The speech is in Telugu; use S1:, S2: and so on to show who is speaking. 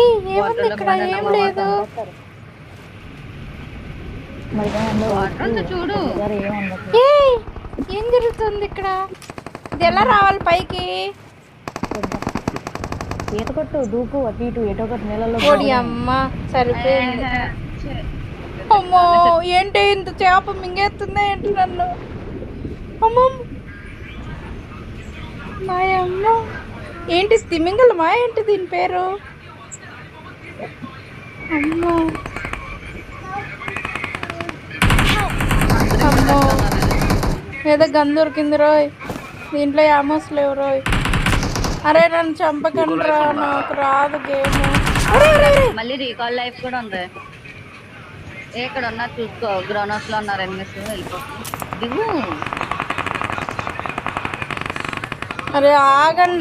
S1: ఏముంది ఇక్కడ? ఏం లేదు.
S2: చూడు
S1: ఏం జరుగుతుంది ఇక్కడ? ఇది ఎలా రావాలి పైకి?
S3: ఈత కొట్టు, దూకు, అటు ఇటు ఎటో ఒకటి నెలలో.
S1: ఓడి అమ్మ, సరిపోయింది. అమ్మో, ఏంటి ఇంత చేప మింగేస్తుందా ఏంటి నన్ను? అమ్మో మాయమ్మ, ఏంటి తిమింగలమా ఏంటి దీని పేరు? అమ్మో అమ్మో, ఏదో గన్ దొరికింది రోయ్. దీంట్లో యామోస్ లేవు రోయ్. అరే నన్ను చంపకండి రా, నాకు రాదు గేమ్.
S2: మళ్ళీ రీకాల్ లైఫ్ కూడా ఉంది. ఇక్కడ ఉన్నారు చూసుకో, గ్రౌండ్ లో ఉన్నారు ఎనిమిస్. వెళ్ళిపోతుంది.
S1: అరే ఆగండి.